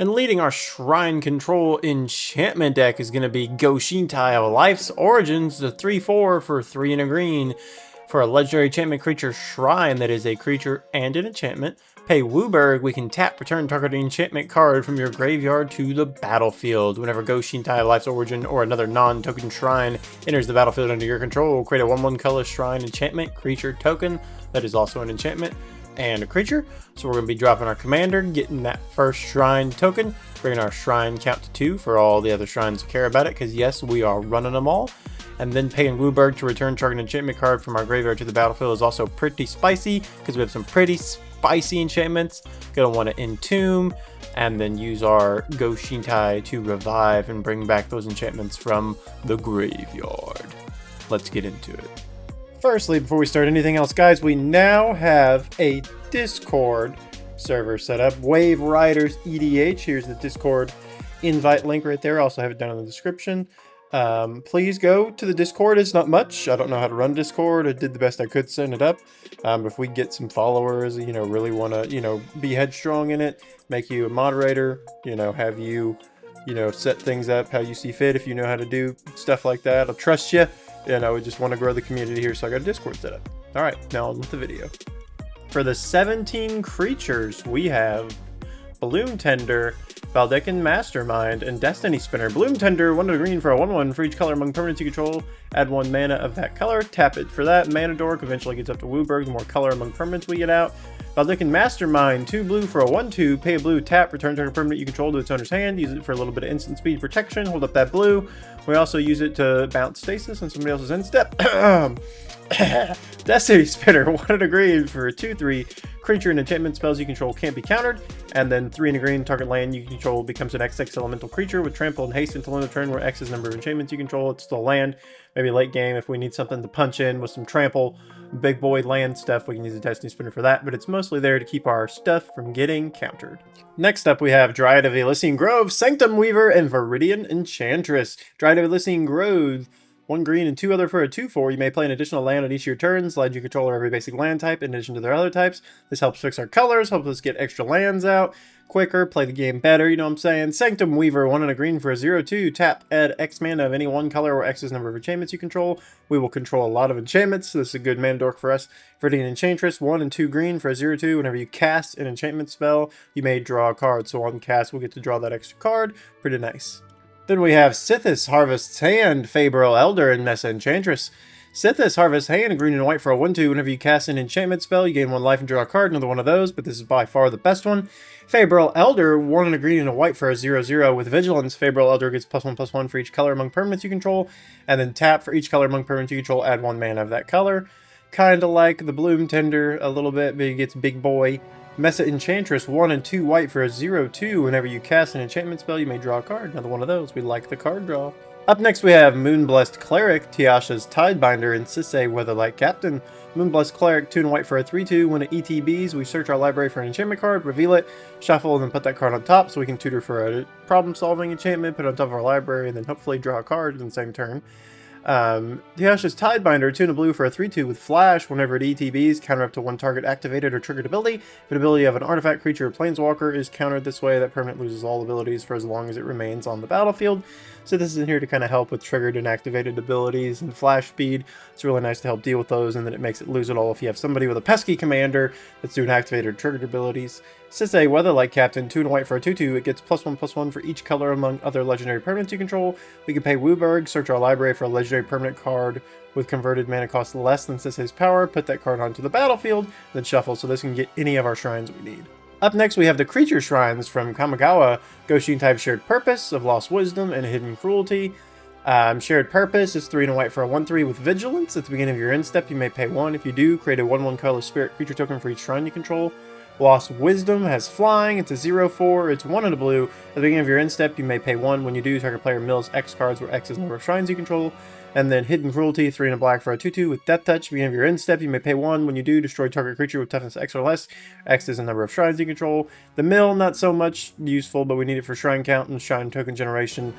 And leading our Shrine Control Enchantment deck is going to be Go-Shintai of Life's Origins, the 3/4 for 3 and a green. For a legendary enchantment creature Shrine that is a creature and an enchantment, pay Wooburg, we can tap, return target enchantment card from your graveyard to the battlefield. Whenever Go-Shintai of Life's Origin or another non-token Shrine enters the battlefield under your control, create a 1/1 color Shrine enchantment creature token that is also an enchantment and a creature. So we're going to be dropping our commander, getting that first Shrine token, bringing our Shrine count to 2 for all the other Shrines to care about it, because yes, we are running them all. And then paying Wooburg to return target enchantment card from our graveyard to the battlefield is also pretty spicy, because we have some pretty spicy enchantments. Gonna want to Entomb, and then use our Go-Shintai to revive and bring back those enchantments from the graveyard. Let's get into it. Firstly, before we start anything else, guys, we now have a Discord server set up. Wave Riders EDH. Here's the Discord invite link right there. I also have it down in the description. Please go to the Discord. It's not much. I don't know how to run Discord. I did the best I could setting it up. If we get some followers, really want to, be headstrong in it, make you a moderator, have you, set things up how you see fit. If you know how to do stuff like that, I'll trust you. And I would just want to grow the community here, so I got a Discord set up. All right, now on with the video. For the 17 creatures, we have Bloom Tender, Valdekin Mastermind, and Destiny Spinner. Bloom Tender, 1 green for a 1/1 for each color among permanents you control. Add 1 mana of that color. Tap it for that. Mana Dork eventually gets up to Wooburg the more color among permanents we get out. Valdekin Mastermind, 2 blue for a 1/2. Pay a blue, tap, return target permanent you control to its owner's hand. Use it for a little bit of instant speed protection. Hold up that blue. We also use it to bounce stasis on somebody else's end step. Destiny Spinner, 1 green for a 2/3. Creature and enchantment spells you control can't be countered. And then 3 and a green, target land you control becomes an X elemental creature with trample and haste until end of turn, where X is the number of enchantments you control. It's still land. Maybe late game if we need something to punch in with some trample, big boy land stuff, we can use the Destiny Spinner for that, but it's mostly there to keep our stuff from getting countered. Next up, we have Dryad of Elysian Grove, Sanctum Weaver, and Viridian Enchantress. Dryad of Elysian Grove, 1 green and 2 other for a 2/4. You may play an additional land on each of your turns. Land you control every basic land type in addition to their other types. This helps fix our colors, helps us get extra lands out quicker, play the game better, you know what I'm saying? Sanctum Weaver, 1 and a green for a 0/2. Tap, add X mana of any 1 color or X's number of enchantments you control. We will control a lot of enchantments, so this is a good mana dork for us. Viridian Enchantress, 1 and 2 green for a 0/2. Whenever you cast an enchantment spell, you may draw a card. So on cast, we'll get to draw that extra card. Pretty nice. Then we have Sithis Harvest's Hand, Faebril Elder, and Nessa Enchantress. Sithis Harvest's Hand, green and white for a 1/2. Whenever you cast an enchantment spell, you gain 1 life and draw a card, another one of those, but this is by far the best one. Faebril Elder, 1 and a green and a white for a 0/0. With Vigilance, Faebril Elder gets +1/+1 for each color among permanents you control, and then tap for each color among permanents you control, add 1 mana of that color. Kinda like the Bloom Tender a little bit, but it gets big boy. Nessa Enchantress, 1 and 2 white for a 0/2. Whenever you cast an enchantment spell, you may draw a card. Another one of those. We like the card draw. Up next, we have Moonblessed Cleric, Tiasha's Tidebinder, and Sisay Weatherlight Captain. Moonblessed Cleric, 2 and white for a 3/2. When it ETBs, we search our library for an enchantment card, reveal it, shuffle, and then put that card on top so we can tutor for a problem-solving enchantment, put it on top of our library, and then hopefully draw a card in the same turn. Tiasha's Tidebinder, 2 and a blue for a 3/2 with Flash. Whenever it ETBs, counter up to 1 target activated or triggered ability. If an ability of an artifact, creature, or planeswalker is countered this way, that permanent loses all abilities for as long as it remains on the battlefield. So this is in here to kind of help with triggered and activated abilities and flash speed. It's really nice to help deal with those, and then it makes it lose it all if you have somebody with a pesky commander that's doing activated or triggered abilities. Sisay Weatherlight Captain, 2 and white for a 2/2. It gets +1/+1 for each color among other legendary permanents you control. We can pay Wooburg, search our library for a legendary permanent card with converted mana cost less than Sisay's power, put that card onto the battlefield, then shuffle, so this can get any of our shrines we need. Up next, we have the Creature Shrines from Kamigawa, Go-Shintai Shared Purpose, of Lost Wisdom, and Hidden Cruelty. Shared Purpose is 3 and white for a 1/3 with Vigilance. At the beginning of your end step, you may pay 1. If you do, create a 1/1 color spirit creature token for each shrine you control. Lost Wisdom has Flying. It's a 0/4. It's 1 and a blue. At the beginning of your end step, you may pay 1. When you do, target player mills X cards where X is the number of shrines you control. And then Hidden Cruelty, 3 and a black for a 2/2 with Death Touch. At the beginning of your end step, you may pay 1. When you do, destroy target creature with toughness X or less. X is the number of shrines you control. The mill, not so much useful, but we need it for shrine count and shrine token generation.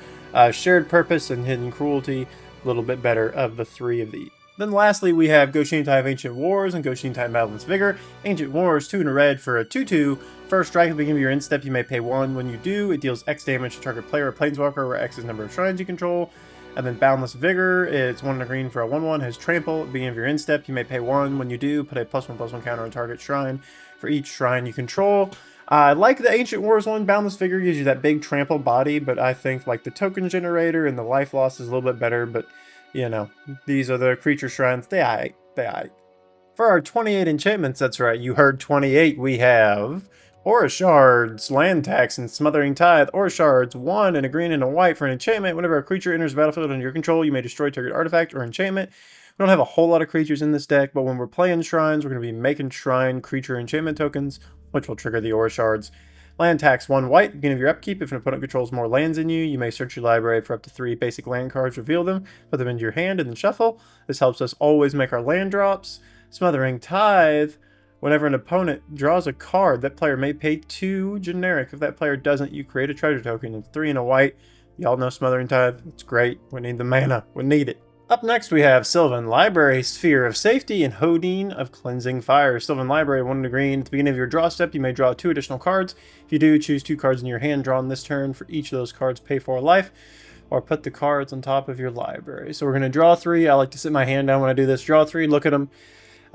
Shared Purpose and Hidden Cruelty, a little bit better of the 3 of the Then lastly, we have Go-Shintai of Ancient Wars and Go-Shintai Boundless Vigor. Ancient Wars, 2 in a red for a 2/2. First strike at the beginning of your end step, you may pay 1. When you do, it deals X damage to target player or planeswalker, where X is the number of shrines you control. And then Boundless Vigor, it's 1 in a green for a 1/1, has Trample. At the beginning of your end step, you may pay 1. When you do, put a +1/+1 counter on target shrine for each shrine you control. I like the Ancient Wars one. Boundless Vigor gives you that big trample body, but I think like the token generator and the life loss is a little bit better, but you know, these are the creature shrines. They aight. For our 28 enchantments, that's right, you heard 28, we have Aura Shards, Land Tax, and Smothering Tithe. Aura Shards, 1 and a green and a white for an enchantment. Whenever a creature enters the battlefield under your control, you may destroy target artifact or enchantment. We don't have a whole lot of creatures in this deck, but when we're playing shrines, we're going to be making shrine creature enchantment tokens, which will trigger the Aura Shards. Land Tax, 1 white. Beginning of your upkeep, if an opponent controls more lands than you may search your library for up to 3 basic land cards, reveal them, put them into your hand, and then shuffle. This helps us always make our land drops. Smothering Tithe, whenever an opponent draws a card, that player may pay 2 generic. If that player doesn't, you create a treasure token. It's 3 and a white. Y'all know Smothering Tithe. It's great. We need the mana. We need it. Up next, we have Sylvan Library, Sphere of Safety, and Hodine of Cleansing Fire. Sylvan Library, 1 in a green. At the beginning of your draw step, you may draw 2 additional cards. If you do, choose 2 cards in your hand drawn this turn. For each of those cards, pay 4 life, or put the cards on top of your library. So we're going to draw 3. I like to sit my hand down when I do this. Draw 3, look at them.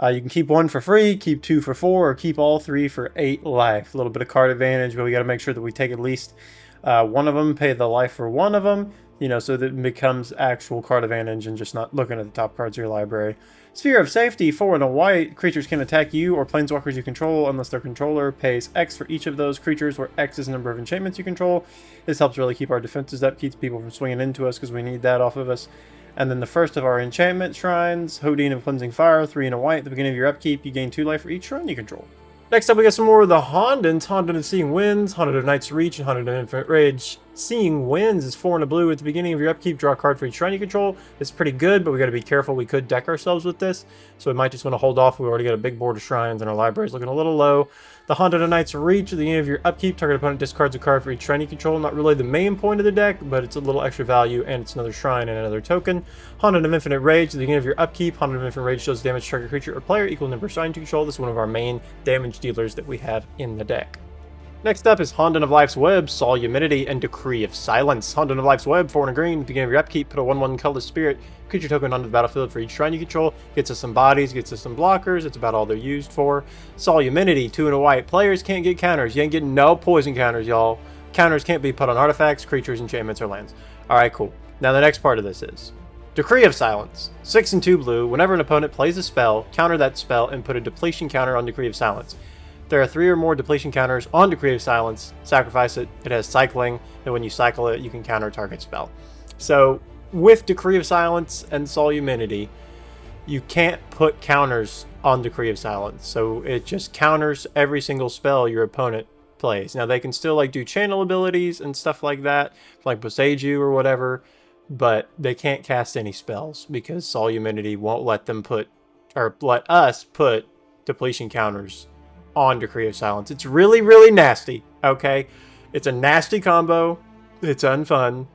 You can keep 1 for free, keep 2 for 4, or keep all 3 for 8 life. A little bit of card advantage, but we got to make sure that we take at least one of them, pay the life for one of them, you know, so that it becomes actual card advantage and just not looking at the top cards of your library. Sphere of Safety, 4 and a white. Creatures can attack you or planeswalkers you control unless their controller pays X for each of those creatures, where X is the number of enchantments you control. This helps really keep our defenses up, keeps people from swinging into us because we need that off of us. And then the first of our enchantment shrines, Hodine of Cleansing Fire, 3 and a white. At the beginning of your upkeep, you gain 2 life for each shrine you control. Next up, we got some more of the Hondens. Honden of Seeing Winds, Honden of Night's Reach, and Honden of Infinite Rage. Seeing Winds is 4 and a blue. At the beginning of your upkeep, draw a card for each shrine you control. It's pretty good, but we got to be careful. We could deck ourselves with this, so we might just want to hold off. We already got a big board of shrines, and our library is looking a little low. The Honden of Night's Reach, at the beginning of your upkeep, target opponent discards a card for each shrine you control. Not really the main point of the deck, but it's a little extra value, and it's another shrine and another token. Honden of Infinite Rage, at the beginning of your upkeep, Honden of Infinite Rage deals damage to target creature or player equal number of shrines you control. This is one of our main damage dealers that we have in the deck. Next up is Honden of Life's Web, Soluminity, and Decree of Silence. Honden of Life's Web, 4 and a green. At the beginning of your upkeep, put a 1/1 colorless spirit creature token onto the battlefield for each shrine you control. Gets us some bodies, gets us some blockers. It's about all they're used for. Soluminity, 2 and a white. Players can't get counters. You ain't getting no poison counters, y'all. Counters can't be put on artifacts, creatures, enchantments, or lands. Alright, cool. Now the next part of this is Decree of Silence. 6 and 2 blue. Whenever an opponent plays a spell, counter that spell and put a depletion counter on Decree of Silence. There are 3 or more depletion counters on Decree of Silence. Sacrifice it. It has cycling, and when you cycle it, you can counter target spell. So, with Decree of Silence and Soluminity, you can't put counters on Decree of Silence. So, it just counters every single spell your opponent plays. Now, they can still like do channel abilities and stuff like that, like Boseiju or whatever, but they can't cast any spells because Soluminity won't let them put, or let us put, depletion counters on Decree of Silence. It's really, really nasty, okay? It's a nasty combo. It's unfun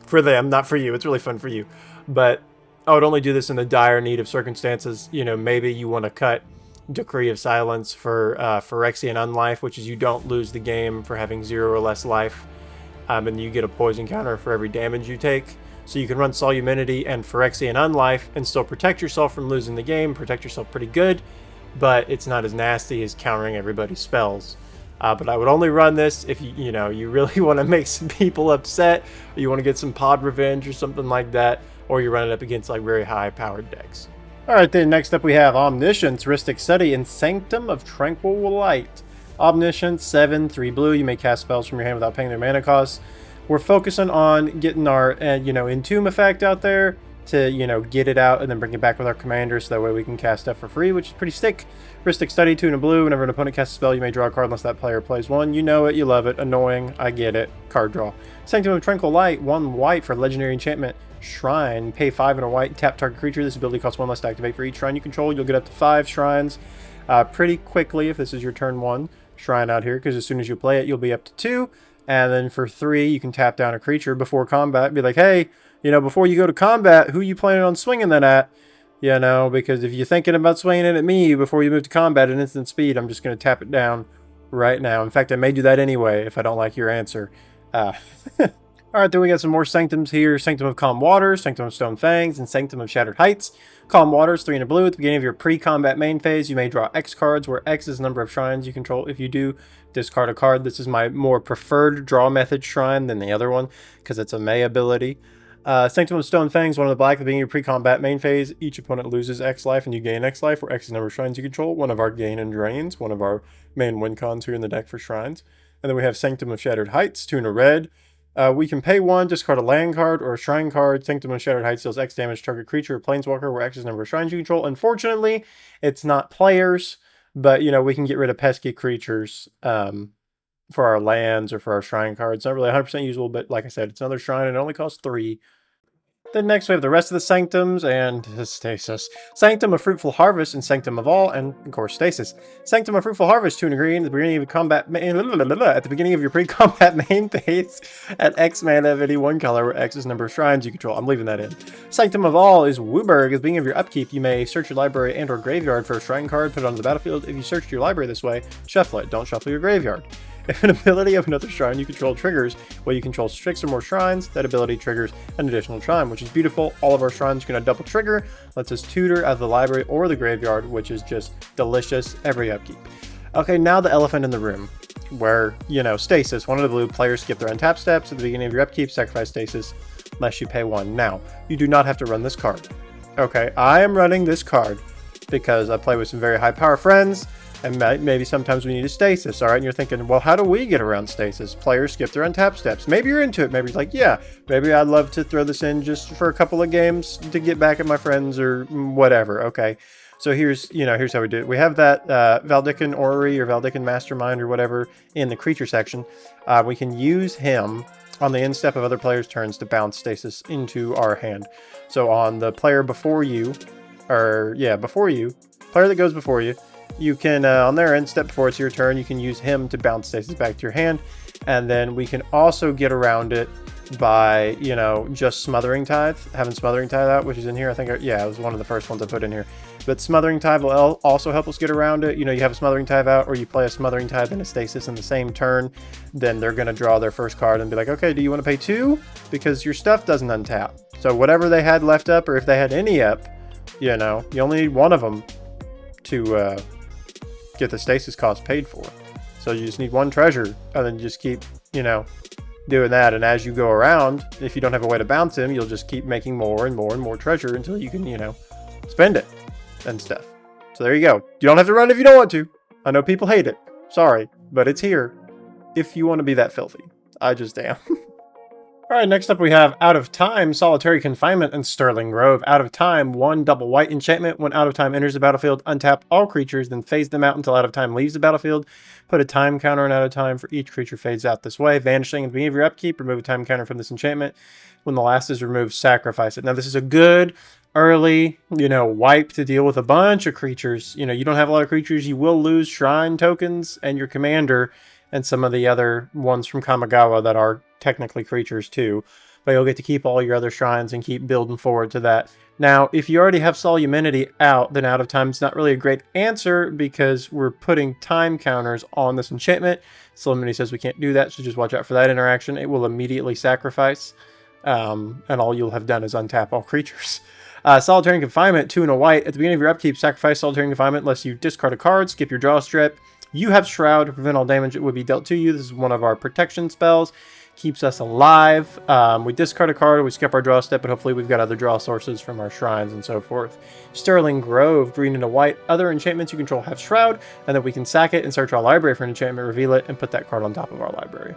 for them, not for you. It's really fun for you. But I would only do this in the dire need of circumstances. You know, maybe you want to cut Decree of Silence for Phyrexian Unlife, which is you don't lose the game for having 0 or less life. And you get a poison counter for every damage you take. So you can run Soluminity and Phyrexian Unlife and still protect yourself from losing the game, protect yourself pretty good. But it's not as nasty as countering everybody's spells. But I would only run this if you know you really want to make some people upset, or you want to get some pod revenge or something like that, or you run it up against like very high powered decks. Alright, then next up we have Omniscience, Rhystic Study, and Sanctum of Tranquil Light. Omniscience, 7, 3 blue. You may cast spells from your hand without paying their mana costs. We're focusing on getting our Entomb effect out there to, get it out and then bring it back with our commander, so that way we can cast stuff for free, which is pretty sick. Rhystic Study, 2 and a blue. Whenever an opponent casts a spell, you may draw a card unless that player plays one. You know it, you love it. Annoying, I get it. Card draw. Sanctum of Tranquil Light, 1 white for legendary enchantment. Shrine, pay 5 and a white, tap target creature. This ability costs 1 less to activate for each shrine you control. You'll get up to 5 shrines pretty quickly if this is your turn 1 shrine out here, because as soon as you play it, you'll be up to 2. And then for 3, you can tap down a creature before combat. Be like, hey, before you go to combat, who you planning on swinging that at? You know, because if you're thinking about swinging it at me before you move to combat at instant speed, I'm just going to tap it down right now. In fact, I may do that anyway if I don't like your answer. Alright, then we got some more Sanctums here. Sanctum of Calm Waters, Sanctum of Stone Fangs, and Sanctum of Shattered Heights. Calm Waters, 3 in a blue. At the beginning of your pre-combat main phase, you may draw X cards, where X is the number of shrines you control. If you do, discard a card. This is my more preferred draw method shrine than the other one, because it's a May ability. Sanctum of Stone Fangs, 1 in the black. At the beginning of your pre-combat main phase, each opponent loses X life and you gain X life, where X is the number of shrines you control. One of our gain and drains, one of our main win cons here in the deck for shrines. And then we have Sanctum of Shattered Heights, 2 in a red. We can pay 1, discard a land card or a shrine card. Sanctum of Shattered Heights deals X damage to target creature or planeswalker, where X is the number of shrines you control. Unfortunately, it's not players, but you know, we can get rid of pesky creatures for our lands or for our shrine cards. Not really 100% usable, but like I said, it's another shrine and it only costs 3. Then next we have the rest of the Sanctums and Stasis. Sanctum of Fruitful Harvest and Sanctum of All, and of course Stasis. Sanctum of Fruitful Harvest, 2 in a green. At the beginning of your combat at the beginning of your pre-combat main phase, at X mana of any one color, where X is the number of shrines you control. I'm leaving that in. Sanctum of All is Wooburg. At the beginning of your upkeep, you may search your library and or graveyard for a shrine card, put it onto the battlefield. If you searched your library this way, shuffle it. Don't shuffle your graveyard. If an ability of another shrine you control triggers, while you control 6 or more shrines, that ability triggers an additional shrine, which is beautiful. All of our shrines are going to double trigger, lets us tutor out of the library or the graveyard, which is just delicious every upkeep. Okay, now the elephant in the room, where, you know, Stasis, 1 in the blue, players skip their untap steps. At the beginning of your upkeep, sacrifice Stasis, unless you pay 1. Now, you do not have to run this card. Okay, I am running this card because I play with some very high power friends, and maybe sometimes we need a Stasis, alright? And you're thinking, well, how do we get around Stasis? Players skip their untap steps. Maybe you're into it. Maybe you're like, yeah, maybe I'd love to throw this in just for a couple of games to get back at my friends or whatever, okay? So here's how we do it. We have that Valdikan Orrery or Valdikan Mastermind or whatever in the creature section. We can use him on the end step of other players' turns to bounce Stasis into our hand. So on the player before you, player that goes before you, you can, on their end step before it's your turn, you can use him to bounce Stasis back to your hand. And then we can also get around it by, you know, just Smothering Tithe, having Smothering Tithe out, which is in here. I think, yeah, it was one of the first ones I put in here. But Smothering Tithe will also help us get around it. You know, you have a Smothering Tithe out, or you play a Smothering Tithe and a Stasis in the same turn, then they're going to draw their first card and be like, okay, do you want to pay 2? Because your stuff doesn't untap. So whatever they had left up, or if they had any up, you know, you only need one of them to get the Stasis cost paid for. So you just need 1 treasure, and then just keep, you know, doing that. And as you go around, if you don't have a way to bounce him, you'll just keep making more and more and more treasure until you can, you know, spend it and stuff. So there you go. You don't have to run if you don't want to. I know people hate it. Sorry, but it's here if you want to be that filthy. I just am. Alright, next up we have Out of Time, Solitary Confinement, and Sterling Grove. Out of Time, 1 double white enchantment. When Out of Time enters the battlefield, untap all creatures, then phase them out until Out of Time leaves the battlefield. Put a time counter on Out of Time for each creature fades out this way. Vanishing at the beginning of your upkeep, remove a time counter from this enchantment. When the last is removed, sacrifice it. Now this is a good early, you know, wipe to deal with a bunch of creatures. You know, you don't have a lot of creatures, you will lose shrine tokens and your commander and some of the other ones from Kamigawa that are technically creatures too, but you'll get to keep all your other shrines and keep building forward to that. Now, if you already have Soluminity out, then Out of Time is not really a great answer because we're putting time counters on this enchantment. Soluminity says we can't do that, so just watch out for that interaction. It will immediately sacrifice, and all you'll have done is untap all creatures. Solitary Confinement, 2 and a white. At the beginning of your upkeep, sacrifice Solitary Confinement unless you discard a card, skip your draw strip. You have Shroud to prevent all damage that would be dealt to you. This is one of our protection spells. Keeps us alive. We discard a card, we skip our draw step, but hopefully we've got other draw sources from our shrines and so forth. Sterling Grove, 3 and a white. Other enchantments you control have Shroud, and then we can sack it and search our library for an enchantment, reveal it, and put that card on top of our library.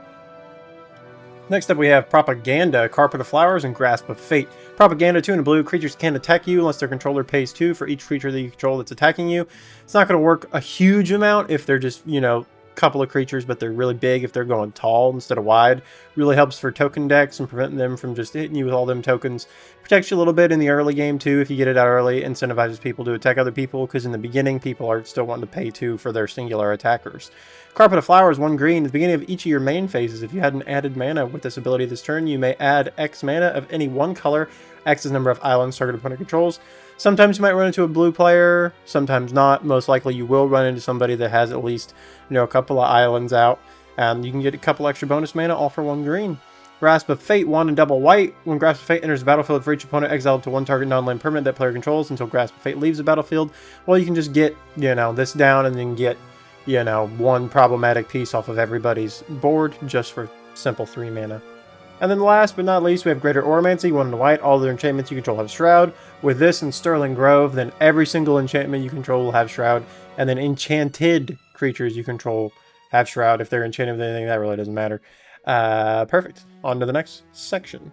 Next up we have Propaganda, Carpet of Flowers, and Grasp of Fate. Propaganda, 2 and a blue. Creatures can't attack you unless their controller pays 2 for each creature that you control that's attacking you. It's not going to work a huge amount if they're just, you know, couple of creatures, but they're really big if they're going tall instead of wide. Really helps for token decks and preventing them from just hitting you with all them tokens. Protects you a little bit in the early game too if you get it out early. Incentivizes people to attack other people because in the beginning people are still wanting to pay 2 for their singular attackers. Carpet of Flowers, 1 green. At the beginning of each of your main phases, if you hadn't added mana with this ability this turn, you may add X mana of any one color. X is the number of islands target opponent controls. Sometimes you might run into a blue player, sometimes not. Most likely you will run into somebody that has at least, a couple of islands out. And you can get a couple extra bonus mana, all for 1 green. Grasp of Fate, 1 and double white. When Grasp of Fate enters the battlefield for each opponent, exile up to 1 target non-land permanent that player controls until Grasp of Fate leaves the battlefield. Well, you can just get, this down and then get, 1 problematic piece off of everybody's board just for simple 3 mana. And then last but not least, we have Greater Oromancy, 1 and white. All their enchantments you control have Shroud. With this and Sterling Grove, then every single enchantment you control will have Shroud. And then enchanted creatures you control have Shroud. If they're enchanted with anything, that really doesn't matter. Perfect. On to the next section.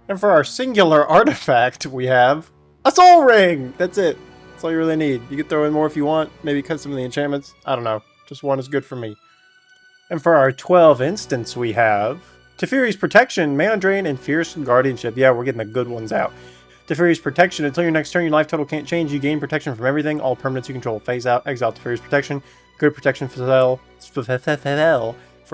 And for our singular artifact, we have a Soul Ring! That's it. That's all you really need. You can throw in more if you want. Maybe cut some of the enchantments. I don't know. Just 1 is good for me. And for our 12 instants, we have Teferi's Protection, Mana Drain, and Fierce Guardianship. Yeah, we're getting the good ones out. Teferi's Protection. Until your next turn, your life total can't change. You gain protection from everything. All permanents you control. Phase out. Exile Teferi's Protection. Good protection for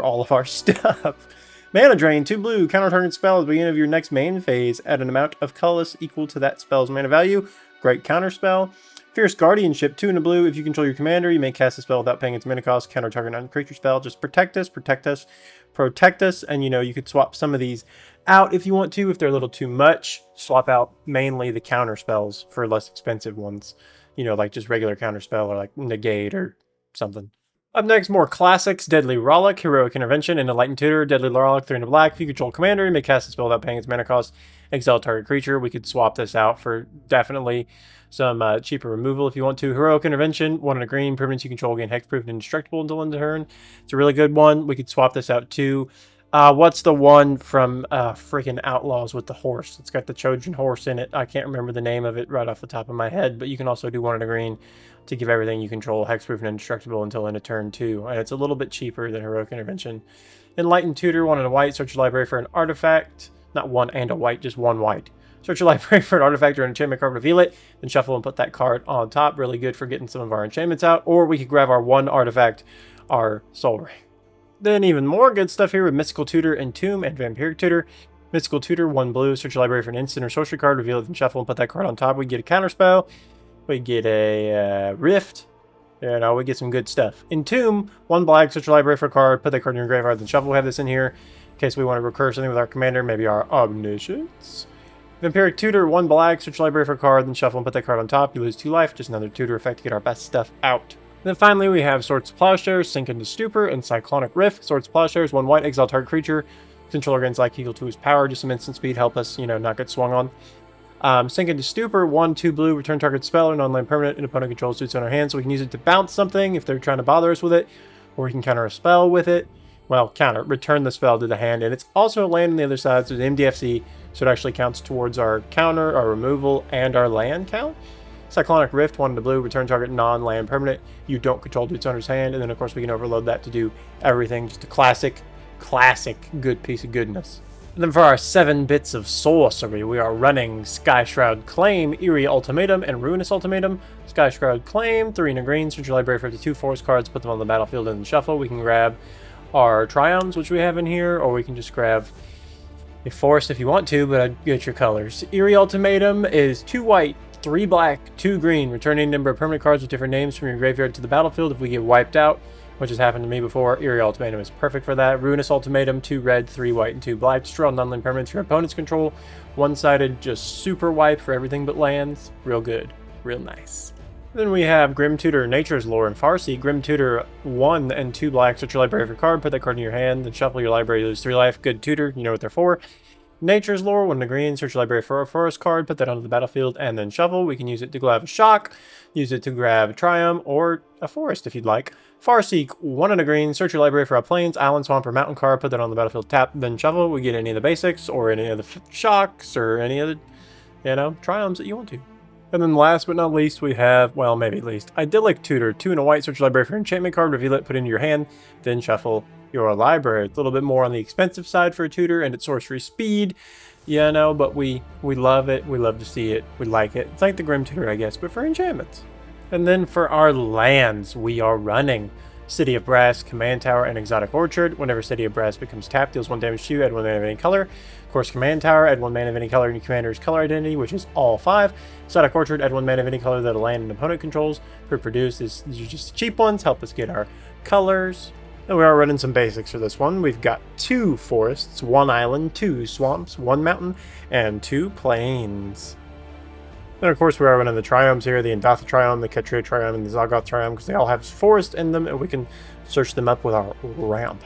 all of our stuff. Mana Drain, 2 blue. Counter target spell at the beginning of your next main phase at an amount of colorless equal to that spell's mana value. Great counter spell. Fierce Guardianship, 2 and a blue. If you control your commander, you may cast a spell without paying its mana cost. Counter target non-creature spell. Just protect us, protect us, protect us. And you could swap some of these out if you want to. If they're a little too much, swap out mainly the counter spells for less expensive ones. Like just regular counter spell or like negate or something. Up next, more classics. Deadly Rollick, Heroic Intervention, and Enlightened Tutor. Deadly Rollick, 3 and a black. If you control commander, you may cast a spell without paying its mana cost. Exile target creature. We could swap this out for definitely some cheaper removal if you want to. Heroic Intervention, 1 and a green. Permanents you control gain hexproof and indestructible until end of turn. It's a really good one. We could swap this out too. What's the one from freaking Outlaws with the horse? It's got the Trojan horse in it. I can't remember the name of it right off the top of my head, but you can also do 1 and a green to give everything you control hexproof and indestructible until end of turn too. And it's a little bit cheaper than Heroic Intervention. Enlightened Tutor, 1 and a white. Search your library for an artifact. Not 1 and a white, just 1 white. Search your library for an artifact or an enchantment card, reveal it, then shuffle and put that card on top. Really good for getting some of our enchantments out. Or we could grab our 1 artifact, our Soul Ring. Then even more good stuff here with Mystical Tutor, Entomb, and Vampiric Tutor. Mystical Tutor, 1 blue. Search your library for an instant or sorcery card, reveal it, then shuffle and put that card on top. We get a counter spell. We get a Rift. We get some good stuff. Entomb, 1 black. Search your library for a card, put that card in your graveyard, then shuffle. We have this in here in case we want to recur something with our commander, maybe our Omniscience. Vampiric Tutor, 1 black. Search your library for a card, then shuffle and put that card on top. You lose 2 life. Just another tutor effect to get our best stuff out. And then finally, we have Swords to Plowshares, Sink into Stupor, and Cyclonic Rift. Swords to Plowshares, 1 white, exile target creature. Controller gains like equal to his power, just some instant speed, help us, not get swung on. Sink into Stupor, 1, 2 blue, return target spell or non-land permanent, and opponent controls suits on our hand, so we can use it to bounce something if they're trying to bother us with it, or we can counter a spell with it. Well, return the spell to the hand, and it's also a land on the other side, so it's MDFC, so it actually counts towards our counter, our removal, and our land count. Cyclonic Rift, 1 to blue, return target non-land permanent. You don't control its owner's hand, and then of course we can overload that to do everything. Just a classic good piece of goodness. And then for our 7 bits of sorcery, we are running Sky Shroud Claim, Eerie Ultimatum, and Ruinous Ultimatum. Sky Shroud Claim, 3 and a green, search your library for up to 2 forest cards, put them on the battlefield and then shuffle. We can grab our Triomes, which we have in here, or we can just grab a forest if you want to, but I'd get your colors. Eerie Ultimatum is 2 white, 3 black, 2 green, returning a number of permanent cards with different names from your graveyard to the battlefield if we get wiped out, which has happened to me before. Eerie Ultimatum is perfect for that. Ruinous Ultimatum, 2 red, 3 white, and 2 black. Destroy all non-land permanents your opponents control. One-sided, just super wipe for everything but lands. Real good. Real nice. Then we have Grim Tutor, Nature's Lore, and Farseek. Grim Tutor, 1 and 2 black. Search your library for a card, put that card in your hand, then shuffle your library, lose 3 life. Good tutor, you know what they're for. Nature's Lore, 1 and a green. Search your library for a forest card, put that onto the battlefield, and then shuffle. We can use it to grab a Shock, use it to grab a Triumph, or a forest if you'd like. Farseek, 1 and a green. Search your library for a plains, island, swamp, or mountain card, put that on the battlefield, tap, then shuffle. We get any of the basics, or any of the Shocks, or any of the, Triumphs that you want to. And then last but not least, we have, well, maybe least, Idyllic Tutor, 2 and a white. Search your library for an enchantment card, reveal it, put it into your hand, then shuffle your library. It's a little bit more on the expensive side for a tutor, and it's sorcery speed, but we love it. We love to see it. We like it. It's like the Grim Tutor, I guess, but for enchantments. And then for our lands, we are running City of Brass, Command Tower, and Exotic Orchard. Whenever City of Brass becomes tapped, deals 1 damage to you, add 1 mana of any color. Of course, Command Tower, add 1 mana of any color in your commander's color identity, which is all 5. Exotic Orchard, add 1 mana of any color that a land an opponent controls. Produce is just cheap ones, help us get our colors. And we are running some basics for this one. We've got 2 forests, 1 island, 2 swamps, 1 mountain, and 2 plains. Then, of course, we are running the triomes here, the Indatha triome, the Ketria triome, and the Zagoth triome, because they all have forest in them, and we can search them up with our ramp.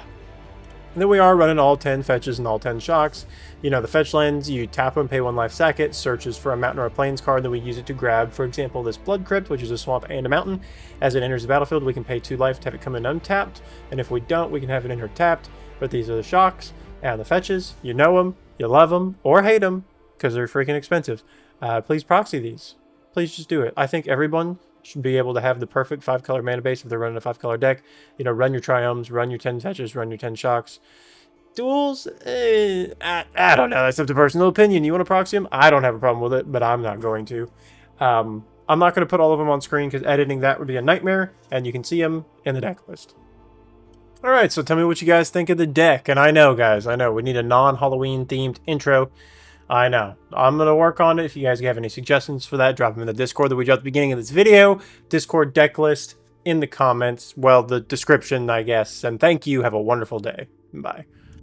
And then we are running all 10 fetches and all 10 shocks. You know, the fetch lands, you tap them, pay 1 life, sack it, searches for a mountain or a plains card, then we use it to grab, for example, this Blood Crypt, which is a swamp and a mountain. As it enters the battlefield, we can pay 2 life to have it come in untapped, and if we don't, we can have it enter tapped. But these are the shocks and the fetches. You know them, you love them, or hate them, because they're freaking expensive. Please proxy these. Please just do it. I think everyone should be able to have the perfect 5-color mana base if they're running a 5-color deck. You know, run your triomes, run your 10 fetches, run your 10 shocks. Duels? I don't know. That's up to personal opinion. You want to proxy them? I don't have a problem with it, but I'm not going to. I'm not going to put all of them on screen because editing that would be a nightmare, and you can see them in the deck list. Alright, so tell me what you guys think of the deck. And I know, guys, I know we need a non-Halloween themed intro. I know. I'm going to work on it. If you guys have any suggestions for that, drop them in the Discord that we dropped at the beginning of this video. Discord deck list in the comments. Well, the description, I guess. And thank you. Have a wonderful day. Bye.